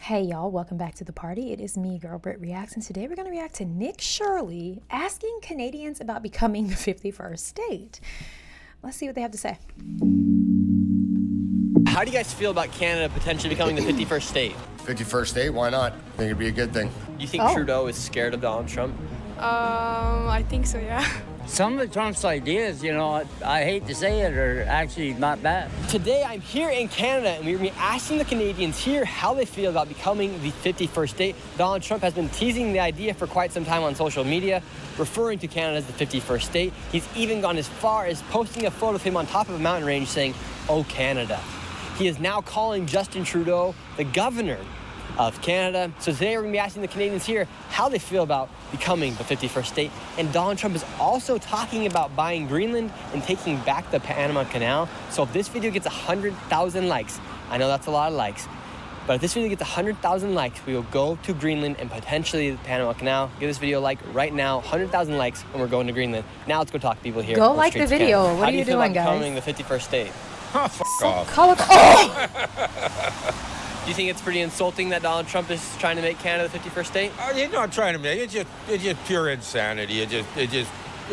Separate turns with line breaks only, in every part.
Hey y'all, welcome back to the party. It is me, girl BrittReacts, and today we're going to react to Nick Shirley asking Canadians about becoming the 51st state. Let's see what they have to say.
How do you guys feel about Canada potentially becoming the 51st state?
51st state, why not? I think it'd be a good thing.
Do you think Trudeau is scared of Donald Trump?
I think so, yeah.
Some of Trump's ideas, I hate to say it, are actually not bad.
Today, I'm here in Canada, and we're going to be asking the Canadians here how they feel about becoming the 51st state. Donald Trump has been teasing the idea for quite some time on social media, referring to Canada as the 51st state. He's even gone as far as posting a photo of him on top of a mountain range saying, "Oh, Canada." He is now calling Justin Trudeau the governor of Canada. So today we're going to be asking the Canadians here how they feel about becoming the 51st state. And Donald Trump is also talking about buying Greenland and taking back the Panama Canal. So if this video gets 100,000 likes, I know that's a lot of likes, but if this video gets 100,000 likes, we will go to Greenland and potentially the Panama Canal. Give this video a like right now, 100,000 likes, and we're going to Greenland. Now let's go talk to people here.
Go like the video.
Canada.
What are you doing, guys?
How do you feel about becoming the 51st state?
Oh, fuck off.
Do you think it's pretty insulting that Donald Trump is trying to make Canada the 51st state?
He's not trying to make it. It's just pure insanity. It's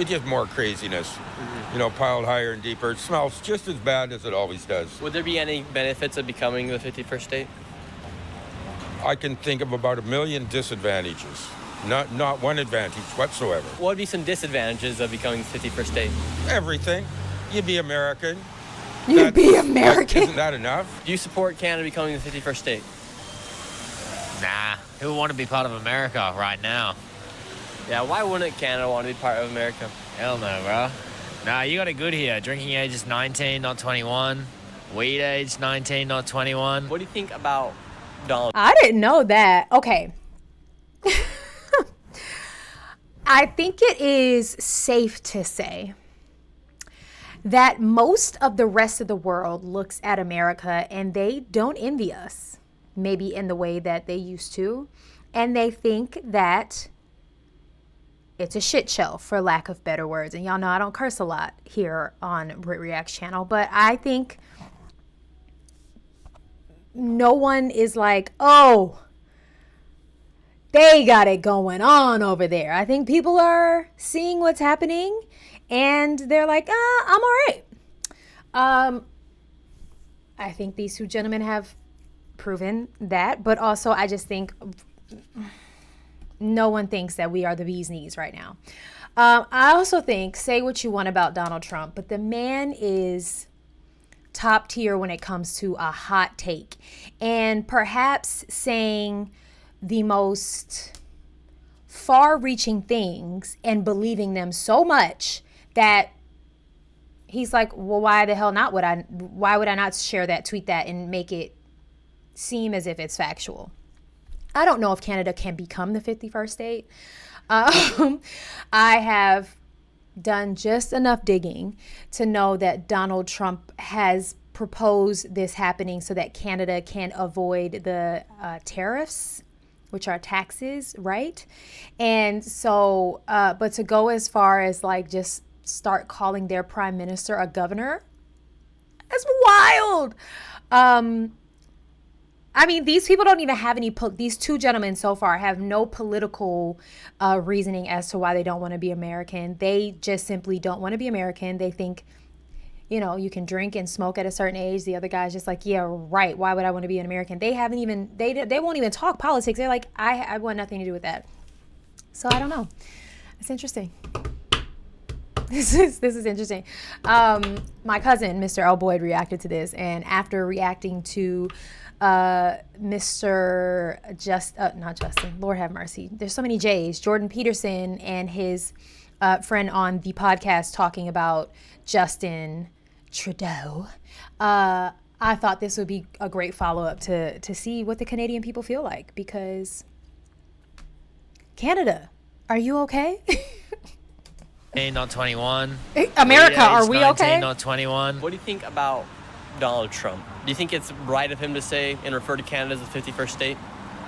just more craziness. Mm-hmm. Piled higher and deeper. It smells just as bad as it always does.
Would there be any benefits of becoming the 51st state?
I can think of about 1 million disadvantages. Not one advantage whatsoever.
What would be some disadvantages of becoming the 51st state?
Everything. You'd be American.
You'd be American.
Isn't that enough?
Do you support Canada becoming the 51st state?
Nah, who would want to be part of America right now?
Yeah, why wouldn't Canada want to be part of America?
Hell no, bro. Nah, you got it good here. Drinking age is 19, not 21. Weed age, 19, not 21.
What do you think about Donald?
I didn't know that. Okay. I think it is safe to say that most of the rest of the world looks at America and they don't envy us, maybe in the way that they used to. And they think that it's a shit show, for lack of better words. And y'all know I don't curse a lot here on BrittReacts channel, but I think no one is like, oh, they got it going on over there. I think people are seeing what's happening and they're like, I'm all right. I think these two gentlemen have proven that, but also I just think no one thinks that we are the bee's knees right now. I also think, say what you want about Donald Trump, but the man is top tier when it comes to a hot take, and perhaps saying the most far-reaching things and believing them so much that he's like, well, why the hell not? Why would I not share that, tweet that, and make it seem as if it's factual? I don't know if Canada can become the 51st state. I have done just enough digging to know that Donald Trump has proposed this happening so that Canada can avoid the tariffs, which are taxes, right? And so, but to go as far as like just start calling their prime minister a governor, that's wild. I mean, these people don't even have any, these two gentlemen so far have no political reasoning as to why they don't want to be American. They just simply don't want to be American. They think, you can drink and smoke at a certain age. The other guy's just like, yeah, right. Why would I want to be an American? They haven't even, they won't even talk politics. They're like, I want nothing to do with that. So I don't know. It's interesting. This is interesting. My cousin, Mr. L. Boyd, reacted to this, and after reacting to Mr. not Justin, Lord have mercy. There's so many J's. Jordan Peterson and his friend on the podcast talking about Justin Trudeau. I thought this would be a great follow-up to see what the Canadian people feel like, because Canada, are you okay?
19, not 21.
America, are we
19,
okay?
Not 21.
What do you think about Donald Trump? Do you think it's right of him to say and refer to Canada as the 51st state?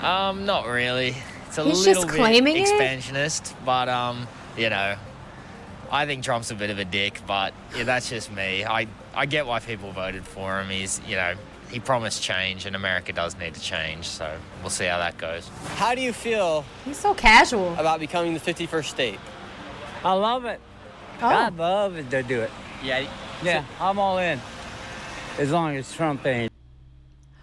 Not really. It's a
He's
little
just
bit
claiming it?
expansionist, but I think Trump's a bit of a dick, but yeah, that's just me. I get why people voted for him. He's he promised change, and America does need to change. So we'll see how that goes.
How do you feel
He's so casual.
about becoming the 51st state?
I love it.
Oh.
I'd love it to do it.
Yeah.
Yeah, I'm all in. As long as Trump ain't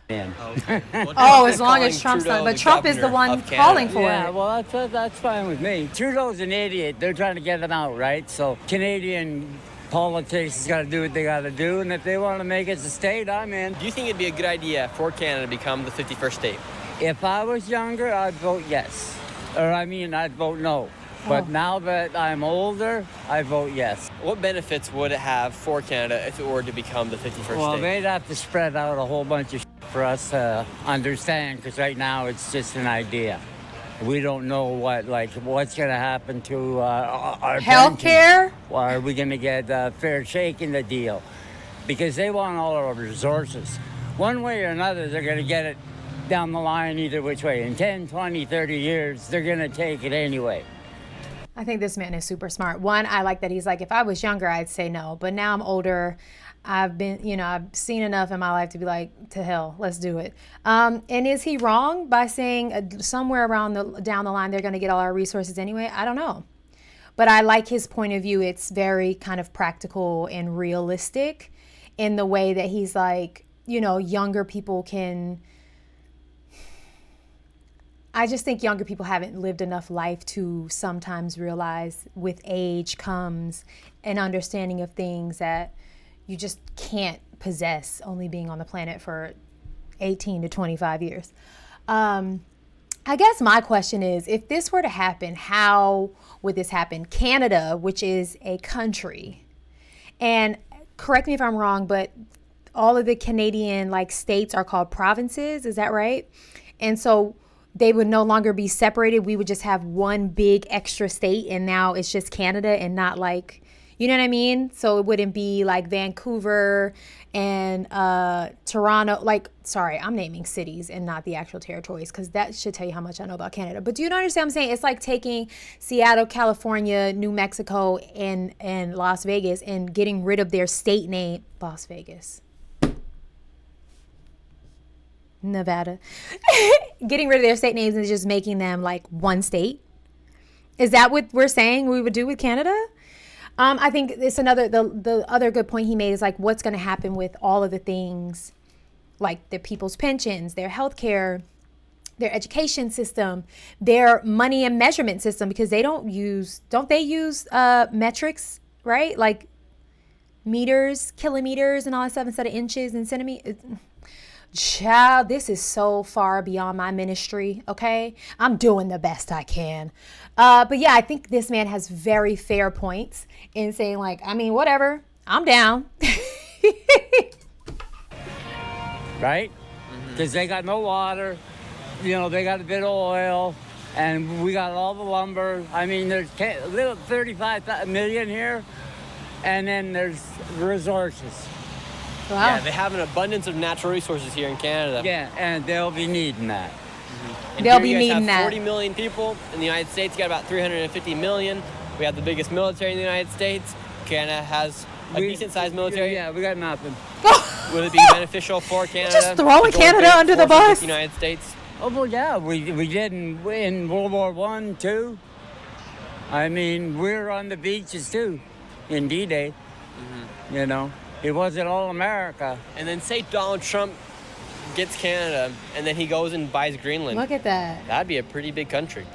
in.
Okay. Well,
Oh, as
Trump
long
is
as Trump's
calling
not. But
Trudeau
Trump is the
governor
one
of Canada.
calling for
Yeah,
it.
well, that's fine with me. Trudeau's an idiot. They're trying to get him out, right? So Canadian politics has got to do what they got to do, and if they want to make us a state, I'm in.
Do you think it'd be a good idea for Canada to become the 51st state?
If I was younger, I'd vote yes. I'd vote no. But now that I'm older, I vote yes.
What benefits would it have for Canada if it were to become the 51st
Well,
state?
they'd have to spread out a whole bunch of for us to understand, because right now it's just an idea. We don't know what's going to happen to our
Healthcare?
pensions. Or are we going to get a fair shake in the deal? Because they want all our resources. One way or another, they're going to get it down the line either which way. In 10, 20, 30 years, they're going to take it anyway.
I think this man is super smart. One, I like that he's like, if I was younger, I'd say no. But now I'm older. I've seen enough in my life to be like, to hell, let's do it. And is he wrong by saying somewhere down the line they're going to get all our resources anyway? I don't know. But I like his point of view. It's very kind of practical and realistic in the way that he's like, younger people can... I just think younger people haven't lived enough life to sometimes realize with age comes an understanding of things that you just can't possess only being on the planet for 18 to 25 years. I guess my question is, if this were to happen, how would this happen? Canada, which is a country, and correct me if I'm wrong, but all of the Canadian states are called provinces. Is that right? And so they would no longer be separated. We would just have one big extra state, and now it's just Canada and not you know what I mean? So it wouldn't be like Vancouver and Toronto. Sorry, I'm naming cities and not the actual territories, because that should tell you how much I know about Canada. But do you understand what I'm saying? It's like taking Seattle, California, New Mexico, and Las Vegas and getting rid of their state name. Las Vegas. Nevada. Getting rid of their state names and just making them one state. Is that what we're saying we would do with Canada? I think it's the other good point he made is what's going to happen with all of the things, like the people's pensions, their healthcare, their education system, their money and measurement system, because don't they use metrics, right? Like meters, kilometers, and all that stuff instead of inches and centimeters. Child, this is so far beyond my ministry, okay? I'm doing the best I can. But yeah, I think this man has very fair points in saying whatever, I'm down.
Right? Because they got no water, they got a bit of oil, and we got all the lumber. I mean, there's 35 million here, and then there's resources.
Wow.
Yeah, they have an abundance of natural resources here in Canada.
Yeah, and they'll be needing that.
And
They'll
here
be
you guys
needing
have
that.
40 million people. In the United States, you got about 350 million. We have the biggest military in the United States. Canada has a decent-sized military.
Yeah, we got nothing.
Will it be beneficial for Canada?
Just throwing
to join
Canada under the
forces with
bus.
the United States.
Oh, well, yeah, we did in World War I, too. I mean, we were on the beaches, too, in D-Day. It wasn't all America.
And then say Donald Trump gets Canada, and then he goes and buys Greenland.
Look at that.
That'd be a pretty big country.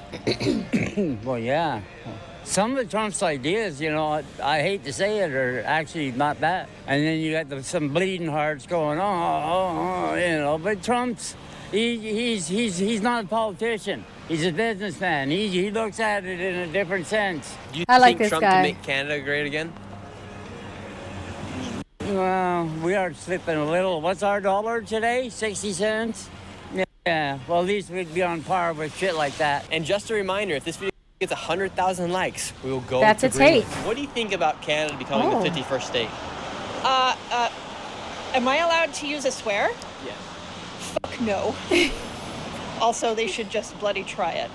Well, yeah. Some of Trump's ideas, I hate to say it, are actually not bad. And then you got some bleeding hearts going, but Trump's, he's not a politician. He's a businessman. He looks at it in a different sense.
Do you
I like
think
this
Trump
guy.
can make Canada great again?
Well, we are slipping a little. What's our dollar today? 60 cents? Yeah, well, at least we'd be on par with shit like that.
And just a reminder, if this video gets 100,000 likes, we will go
That's
to
a
Greenland.
take.
What do you think about Canada becoming
Oh.
the 51st state?
Am I allowed to use a swear?
Yeah.
Fuck no. Also, they should just bloody try it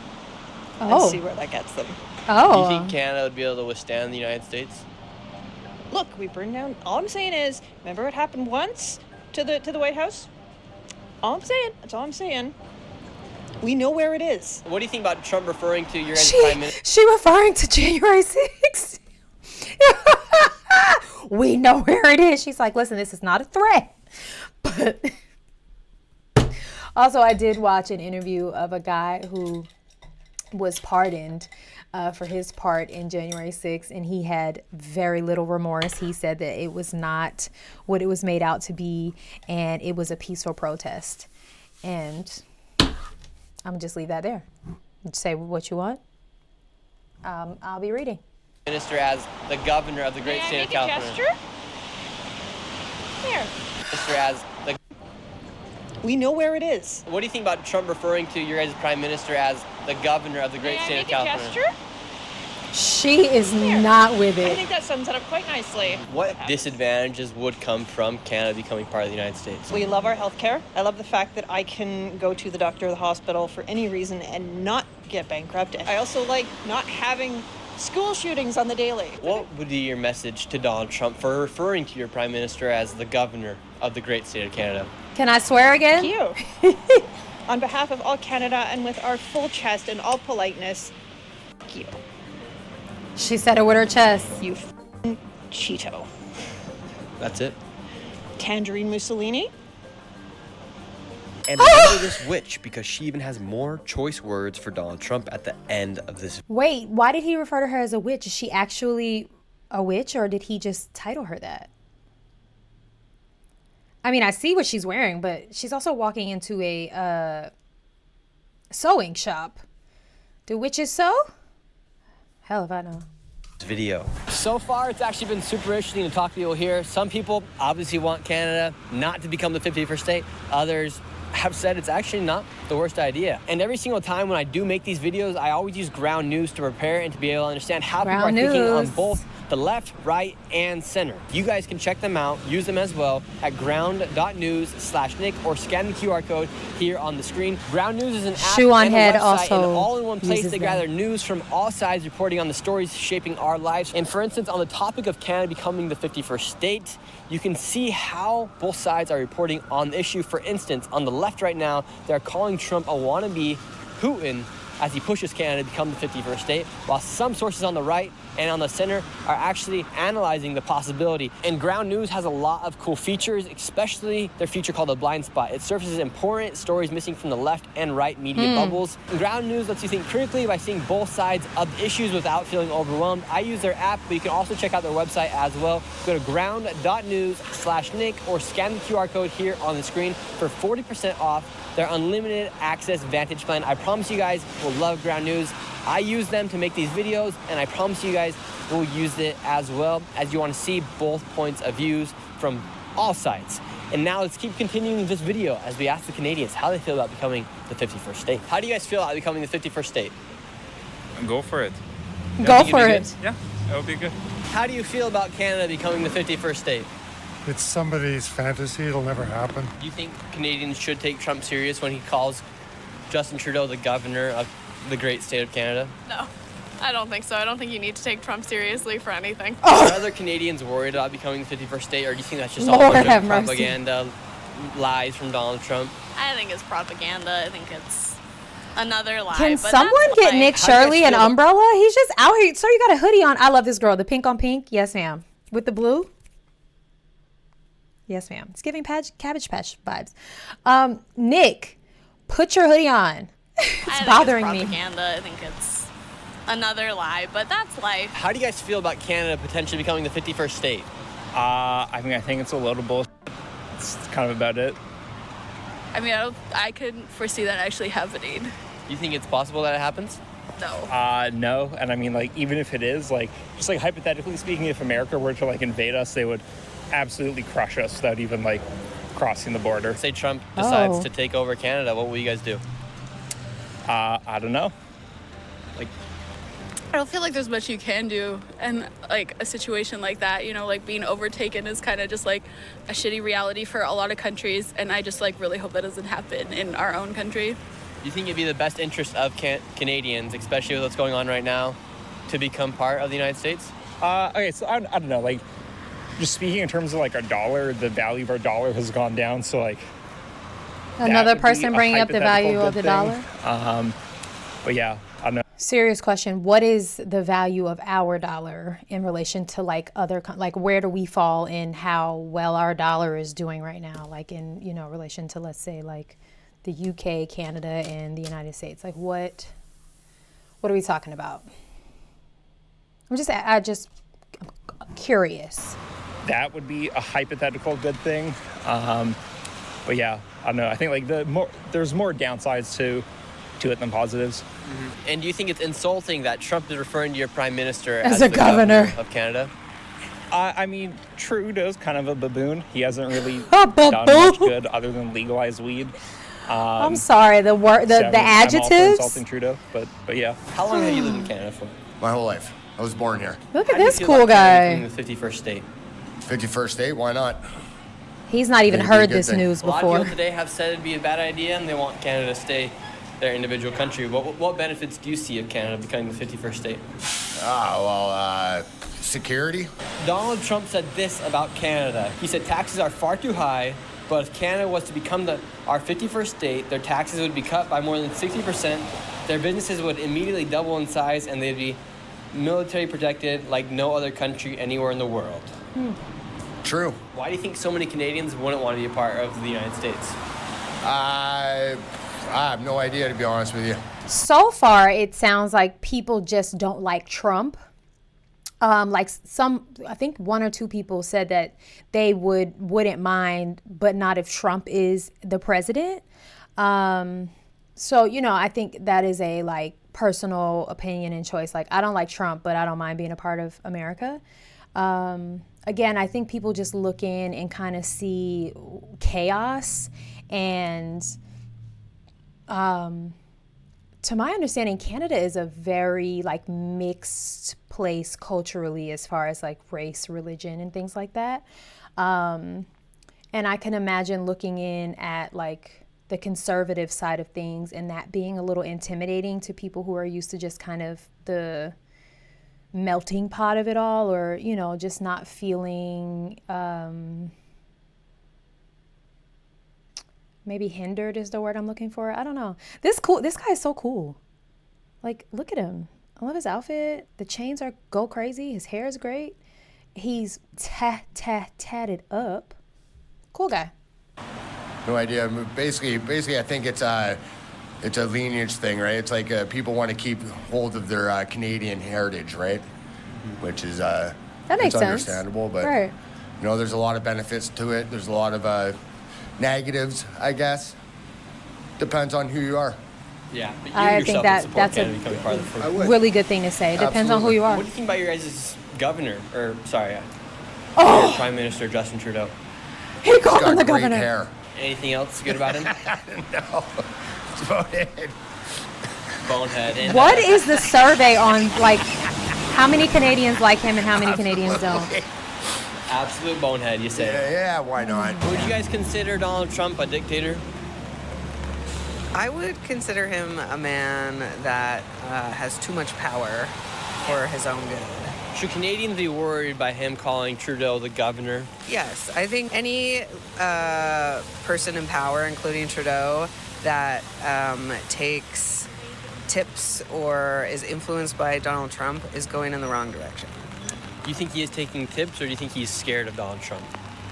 and
Oh.
see where that gets them.
Do you
Oh.
think Canada would be able to withstand the United States?
Look, we burned down. All I'm saying is, remember what happened once to the White House? All I'm saying. That's all I'm saying. We know where it is.
What do you think about Trump referring to your guys' prime minister?
She referring to January 6th. We know where it is. She's like, listen, this is not a threat. But also, I did watch an interview of a guy who was pardoned for his part in January 6th, and he had very little remorse. He said that it was not what it was made out to be, and it was a peaceful protest. And I'm gonna just leave that there. Say what you want. I'll be reading.
Minister as the governor of the great state of California.
Gesture? There.
Minister as the.
We know where it is.
What do you think about Trump referring to your guys' prime minister as the governor of the great state of California?
Gesture?
She is not with
I
it.
think that sums it up quite nicely.
What disadvantages would come from Canada becoming part of the United States?
We love our healthcare. I love the fact that I can go to the doctor or the hospital for any reason and not get bankrupt. I also like not having school shootings on the daily.
What would be your message to Donald Trump for referring to your prime minister as the governor of the great state of Canada?
Can I swear again?
Thank you. On behalf of all Canada and with our full chest and all politeness, thank you.
She said it with her chest.
You f***ing Cheeto.
That's it.
Tangerine Mussolini?
And remember this witch, because she even has more choice words for Donald Trump at the end of this.
Wait, why did he refer to her as a witch? Is she actually a witch, or did he just title her that? I mean, I see what she's wearing, but she's also walking into a sewing shop. Do witches sew? Hell if I know.
Video. So far, it's actually been super interesting to talk to people here. Some people obviously want Canada not to become the 51st state. Others have said it's actually not the worst idea. And every single time when I do make these videos, I always use ground news to prepare and to be able to understand how people are thinking on both the left, right, and center. You guys can check them out, use them as well at ground.news/Nick or scan the QR code here on the screen. Ground News is an app
Shoe on
and a
Head
website
also
and all in one place.
uses
They
them.
gather news from all sides, reporting on the stories shaping our lives. And for instance, on the topic of Canada becoming the 51st state, you can see how both sides are reporting on the issue. For instance, on the left right now, they're calling Trump a wannabe Putin as he pushes Canada to become the 51st state, while some sources on the right and on the center are actually analyzing the possibility. And Ground News has a lot of cool features, especially their feature called the blind spot. It surfaces important stories missing from the left and right media bubbles. And Ground News lets you think critically by seeing both sides of the issues without feeling overwhelmed. I use their app, but you can also check out their website as well. Go to ground.news/Nick or scan the QR code here on the screen for 40% off their unlimited access Vantage plan. I promise you guys will love Ground News. I use them to make these videos, and I promise you guys will use it as well, as you want to see both points of views from all sides. And now let's keep continuing this video as we ask the Canadians how they feel about becoming the 51st state. How do you guys feel about becoming the 51st state?
Go for it.
Go for it.
Yeah, that would be good.
How do you feel about Canada becoming the 51st state?
It's somebody's fantasy. It'll never happen.
Do you think Canadians should take Trump serious when he calls Justin Trudeau the governor of the great state of Canada?
No, I don't think so. I don't think you need to take Trump seriously for anything.
Are other Canadians worried about becoming the 51st state, or do you think that's just all
Lord
a bunch
have
of
mercy.
propaganda lies from Donald Trump?
I think it's propaganda. I think it's another lie.
Can
but
someone
that's
get
like-
Nick
How do you guys
Shirley an
feel-
umbrella? He's just out here. So you got a hoodie on. I love this girl. The pink on pink. Yes, ma'am. With the blue. Yes, ma'am. It's giving Cabbage Patch vibes. Nick, put your hoodie on.
I
It's
think
bothering
it's
me.
propaganda. I think it's another lie, but that's life.
How do you guys feel about Canada potentially becoming the 51st state?
I think it's a load of bullshit. It's kind of about it.
I mean, I couldn't foresee that actually happening.
Do you think it's possible that it happens?
No.
No, and I mean, like, even if it is, like, just like hypothetically speaking, if America were to like invade us, they would absolutely crush us without even like crossing the border.
Say Trump decides
Oh.
to take over Canada, what will you guys do?
I don't know.
I don't feel like there's much you can do in like a situation like that. You know, like being overtaken is kind of just like a shitty reality for a lot of countries, and I just like really hope that doesn't happen in our own country.
Do you think it'd be the best interest of Canadians, especially with what's going on right now, to become part of the United States?
Okay, so I don't know, like, just speaking in terms of like our dollar, the value of our dollar has gone down, so like
Another
would be
person
a
bringing up the
hypothetical
value of
good
the
thing.
dollar.
But yeah, I don't know.
Serious question. What is the value of our dollar in relation to like like where do we fall in how well our dollar is doing right now? Like in, relation to, let's say, like the UK, Canada, and the United States. Like what are we talking about? I'm curious.
That would be a hypothetical good thing. But yeah, I don't know. I think like there's more downsides to it than positives.
And do you think it's insulting that Trump is referring to your prime minister
as
the
a governor
of Canada?
I mean, Trudeau's kind of a baboon. He hasn't really
baboon.
done much good other than legalize weed.
I'm sorry, the word, the
I'm all for
adjectives.
insulting Trudeau, but yeah.
How long have you lived in Canada for?
My whole life. I was born here.
Look
How
at
do you
this
feel
cool
about Canada
guy.
becoming the 51st state?
51st state, why not?
He's not even
It'd be a
heard
good
this
thing.
news
A lot of
before.
people today have said it'd be a bad idea and they want Canada to stay their individual country. What benefits do you see of Canada becoming the 51st state?
Security?
Donald Trump said this about Canada. He said taxes are far too high, but if Canada was to become our 51st state, their taxes would be cut by more than 60%. Their businesses would immediately double in size and they'd be military protected like no other country anywhere in the world.
True.
Why do you think so many Canadians wouldn't want to be a part of the United States?
I have no idea, to be honest with you.
So far, it sounds like people just don't like Trump. I think one or two people said that they wouldn't mind, but not if Trump is the president. So, I think that is a like personal opinion and choice. Like, I don't like Trump, but I don't mind being a part of America. Again, I think people just look in and kind of see chaos and, to my understanding, Canada is a very like mixed place culturally as far as like race, religion, and things like that. And I can imagine looking in at like the conservative side of things and that being a little intimidating to people who are used to just kind of the melting pot of it all, or, just not feeling, maybe hindered is the word I'm looking for. I don't know. This guy is so cool. Like, look at him. I love his outfit. The chains go crazy. His hair is great. He's tatted up. Cool guy.
No idea. Basically, I think it's a lineage thing, right? It's like people want to keep hold of their Canadian heritage, right? Which is
that makes sense.
Understandable, but
right.
There's a lot of benefits to it. There's a lot of negatives, I guess. Depends on who you are.
Yeah, but you
I think
yourself would support
that's
Canada becoming part of the
I would.
really good thing to say. Depends on who you are.
What do you think about your guys' governor, your Prime Minister Justin Trudeau?
He called him
Got
the
great
governor.
hair.
Anything else good about him?
No. It's about it.
Bonehead. And,
What is the survey on like how many Canadians like him and how many Canadians don't?
Absolute bonehead, you say.
Yeah, why not?
Would you guys consider Donald Trump a dictator?
I would consider him a man that has too much power for his own good.
Should Canadians be worried by him calling Trudeau the governor?
Yes, I think any person in power, including Trudeau, that takes tips or is influenced by Donald Trump is going in the wrong direction.
Do you think he is taking tips, or do you think he's scared of Donald Trump?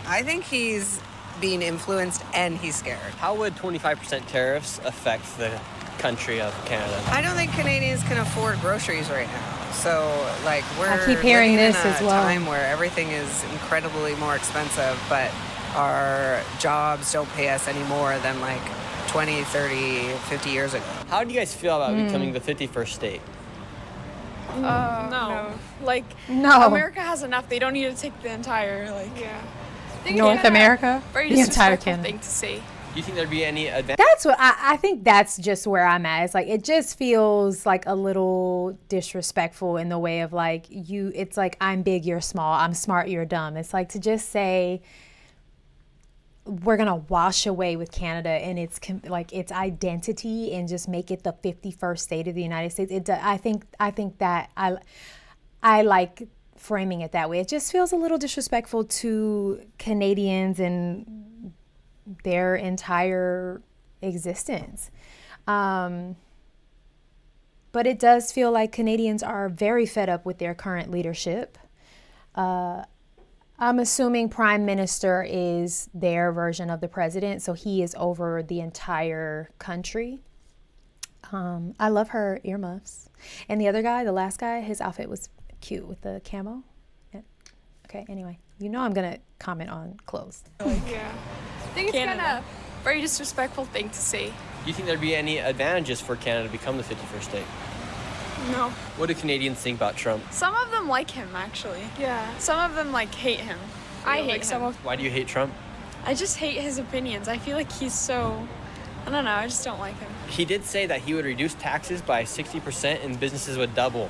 I think he's being influenced and he's scared.
How would 25% tariffs affect the country of Canada?
I don't think Canadians can afford groceries right now. So, we're
I keep hearing
living
this
in a
as well.
time where everything is incredibly more expensive, but our jobs don't pay us any more than 20, 30, 50 years ago.
How do you guys feel about becoming the 51st state?
No.
No.
America has enough. They don't need to take the entire,
North America?
Very
The entire
disrespectful
Canada.
thing to say.
Do you think there'd be any advantage?
That's what I think that's just where I'm at. It's it just feels like a little disrespectful in the way of it's like I'm big, you're small, I'm smart, you're dumb. It's like to just say we're gonna wash away with Canada and its identity and just make it the 51st state of the United States. I think that I like framing it that way. It just feels a little disrespectful to Canadians and their entire existence. But it does feel like Canadians are very fed up with their current leadership. I'm assuming Prime Minister is their version of the president, so he is over the entire country. I love her earmuffs. And the other guy, the last guy, his outfit was cute with the camo. Yeah. Okay, anyway, you know I'm going to comment on clothes.
Yeah. I think it's kind of very disrespectful thing to say.
Do you think there'd be any advantages for Canada to become the 51st state?
No.
What do Canadians think about Trump?
Some of them like him, actually. Yeah. Some of them, like, hate him. I hate him.
Why do you hate Trump?
I just hate his opinions. I feel like he's so... I don't know. I just don't like him.
He did say that he would reduce taxes by 60% and businesses would double.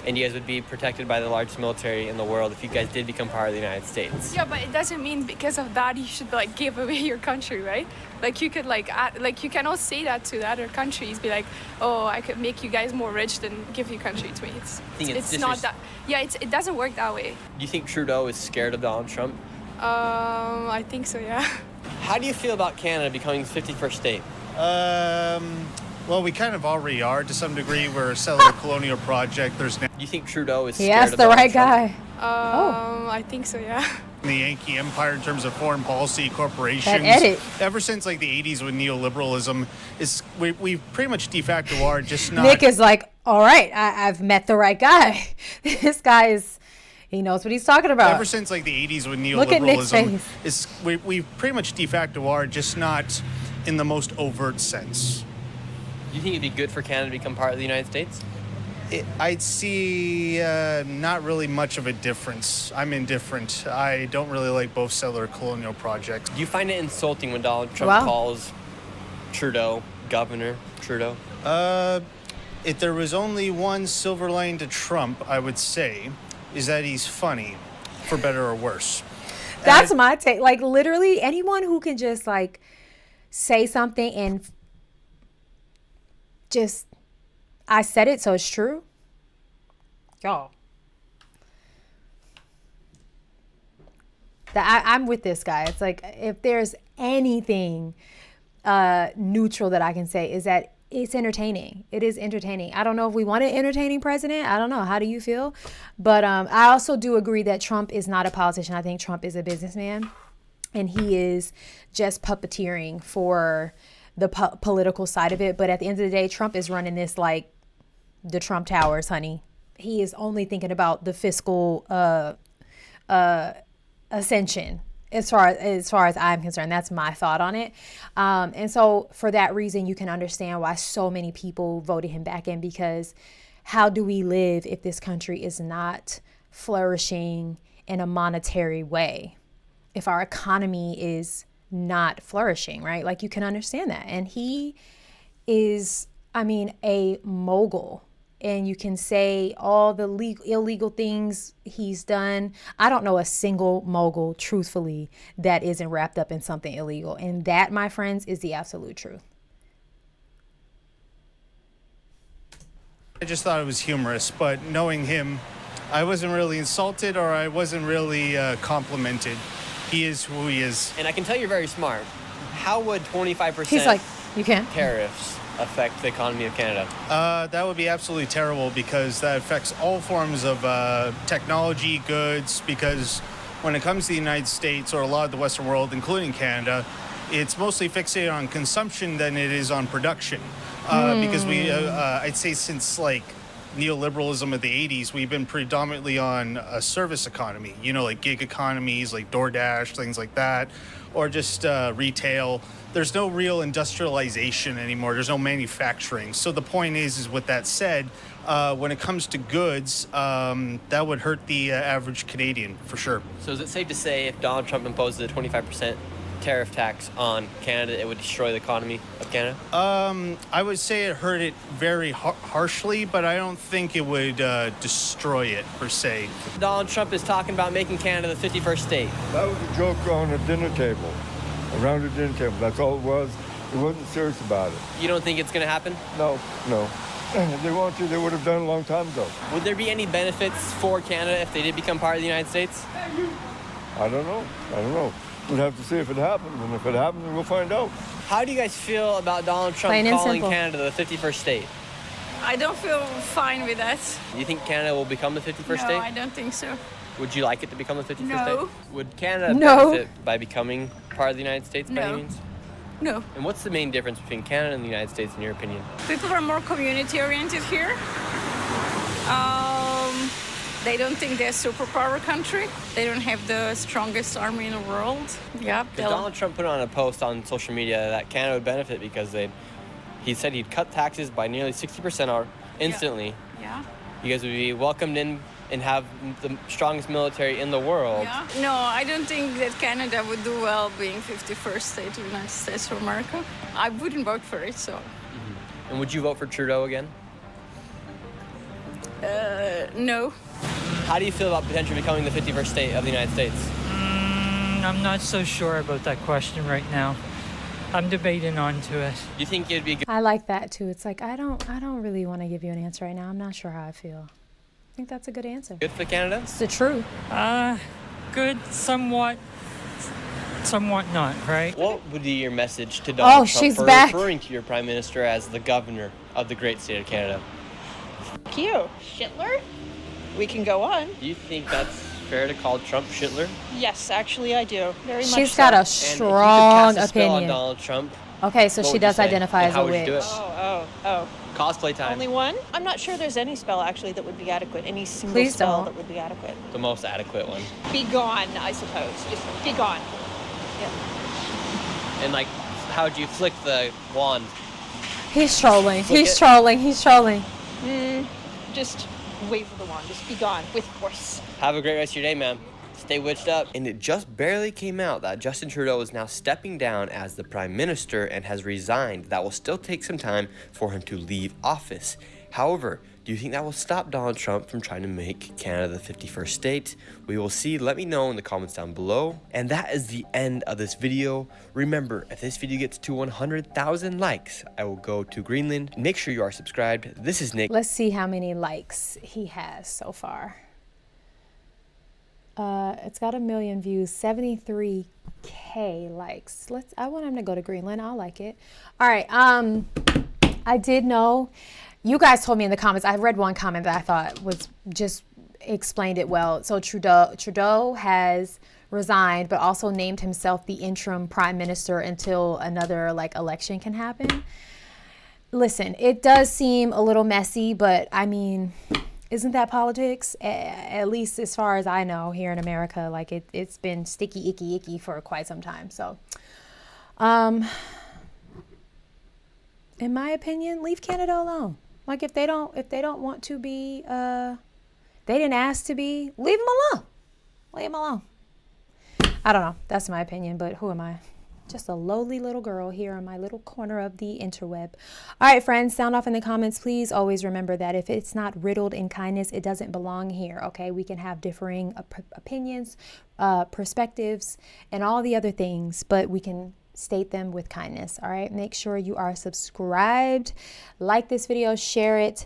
And you guys would be protected by the largest military in the world if you guys did become part of the United States.
Yeah, but it doesn't mean because of that you should, like, give away your country, right? Like, you could, like, you cannot say that to the other countries. Be like, oh, I could make you guys more rich than give your country to me. It's not that. Yeah, it doesn't work that way.
Do you think Trudeau is scared of Donald Trump?
I think so, yeah.
How do you feel about Canada becoming the 51st state?
Well, we kind of already are to some degree. We're a settler colonial project.
Do you think Trudeau is scared
Yes,
of
the
Donald
right
Trump?
guy.
I think so, yeah.
The Yankee Empire in terms of foreign policy, corporations.
That edit.
Ever since like the 80s with neoliberalism, we pretty much de facto are just not.
Nick is like, all right, I've met the right guy. This guy is, he knows what he's talking about.
Ever since like the 80s with neoliberalism,
Look at Nick's face.
We pretty much de facto are just not in the most overt sense.
Do you think it'd be good for Canada to become part of the United States?
I'd see not really much of a difference. I'm indifferent. I don't really like both settler colonial projects.
Do you find it insulting when Donald Trump calls Trudeau Governor Trudeau?
If there was only one silver lining to Trump, I would say, is that he's funny, for better or worse.
That's my take. Like, literally, anyone who can just, like, say something and just, I said it, so it's true. Y'all. I'm with this guy. It's like, if there's anything neutral that I can say, is that it's entertaining. It is entertaining. I don't know if we want an entertaining president. I don't know. How do you feel? But I also do agree that Trump is not a politician. I think Trump is a businessman. And he is just puppeteering for the political side of it. But at the end of the day, Trump is running this like the Trump Towers, honey. He is only thinking about the fiscal ascension. As far as I'm concerned, that's my thought on it. And so for that reason, you can understand why so many people voted him back in, because how do we live if this country is not flourishing in a monetary way? If our economy is not flourishing, right? Like, you can understand that. And he is, I mean, a mogul. And you can say all the illegal things he's done. I don't know a single mogul, truthfully, that isn't wrapped up in something illegal. And that, my friends, is the absolute truth.
I just thought it was humorous, but knowing him, I wasn't really insulted or I wasn't really complimented. He is who he is.
And I can tell you're very smart. How would 25%
He's like, you can.
tariffs affect the economy of Canada?
That would be absolutely terrible, because that affects all forms of technology, goods, because when it comes to the United States or a lot of the Western world, including Canada, it's mostly fixated on consumption than it is on production. Because we, I'd say since like neoliberalism of the 80s, we've been predominantly on a service economy, you know, like gig economies, like DoorDash, things like that, or just retail. There's no real industrialization anymore. There's no manufacturing. So the point is with that said, when it comes to goods, that would hurt the average Canadian for sure.
So is it safe to say if Donald Trump imposes a 25% tariff tax on Canada, it would destroy the economy of Canada?
I would say it hurt it very harshly, but I don't think it would destroy it per se.
Donald Trump is talking about making Canada the 51st state.
That was a joke on a dinner table, around a dinner table. That's all it was. He wasn't serious about it.
You don't think it's going to happen?
No. If they want to, they would have done it a long time ago.
Would there be any benefits for Canada if they did become part of the United States?
I don't know. We'll have to see if it happens, and if it happens, we'll find out.
How do you guys feel about Donald Trump
Plain and
calling
simple.
Canada the 51st state?
I don't feel fine with that.
Do you think Canada will become the 51st
No,
state?
I don't think so.
Would you like it to become the 51st
No.
state? Would Canada
No.
benefit by becoming part of the United States by any
No.
means?
No.
And what's the main difference between Canada and the United States in your opinion?
People are more community oriented here. They don't think they're a superpower country. They don't have the strongest army in the world. Yeah.
Because Donald Trump put on a post on social media that Canada would benefit because he said he'd cut taxes by nearly 60% instantly.
Yeah.
You guys would be welcomed in and have the strongest military in the world.
Yeah. No, I don't think that Canada would do well being 51st state of the United States of America. I wouldn't vote for it, so.
And would you vote for Trudeau again?
No.
How do you feel about potentially becoming the 51st state of the United States?
I'm not so sure about that question right now. I'm debating onto it.
Do you think it'd be good?
I like that too. It's like I don't really want to give you an answer right now. I'm not sure how I feel. I think that's a good answer.
Good for Canada?
It's the truth.
Good, somewhat not, right?
What would be your message to Donald Trump
she's
for
back.
referring to your prime minister as the governor of the great state of Canada?
Fuck you, Shitler. We can go on.
Do you think that's fair to call Trump Shitler?
Yes, actually, I do. Very much.
She's got a
And
strong
if you could cast a spell on
opinion.
Donald Trump,
Okay, so
what
she
would you
does
say?
identify
And
as
how
a
would you do
witch.
it?
Oh.
Cosplay time.
Only one? I'm not sure there's any spell actually that would be adequate. Any single
Please
spell
don't.
that would be adequate.
The most adequate one.
Be gone, I suppose. Just be gone.
And like, how would you flick the wand?
He's trolling.
Flick
He's
it.
trolling. He's trolling.
Just wave the wand. Just be gone with force.
Have a great rest of your day, man. Stay witched up. And it just barely came out that Justin Trudeau is now stepping down as the prime minister and has resigned. That will still take some time for him to leave office. However, do you think that will stop Donald Trump from trying to make Canada the 51st state? We will see. Let me know in the comments down below. And that is the end of this video. Remember, if this video gets to 100,000 likes, I will go to Greenland. Make sure you are subscribed. This is Nick.
Let's see how many likes he has so far. It's got 1 million views, 73K likes. I want him to go to Greenland. I'll like it. All right. I did know. You guys told me in the comments. I read one comment that I thought was just explained it well. So Trudeau has resigned, but also named himself the interim prime minister until another election can happen. Listen, it does seem a little messy, but I mean, isn't that politics? At least as far as I know here in America, it's been sticky, icky for quite some time. So, in my opinion, leave Canada alone. If they don't want to be, they didn't ask to be, leave them alone. Leave them alone. I don't know. That's my opinion, but who am I? Just a lowly little girl here in my little corner of the interweb. All right, friends, sound off in the comments. Please always remember that if it's not riddled in kindness, it doesn't belong here, okay? We can have differing opinions, perspectives, and all the other things, but we can state them with kindness, all right? Make sure you are subscribed, like this video, share it.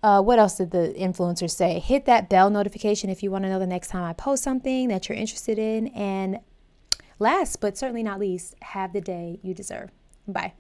What else did the influencers say? Hit that bell notification if you want to know the next time I post something that you're interested in. And last but certainly not least, have the day you deserve. Bye.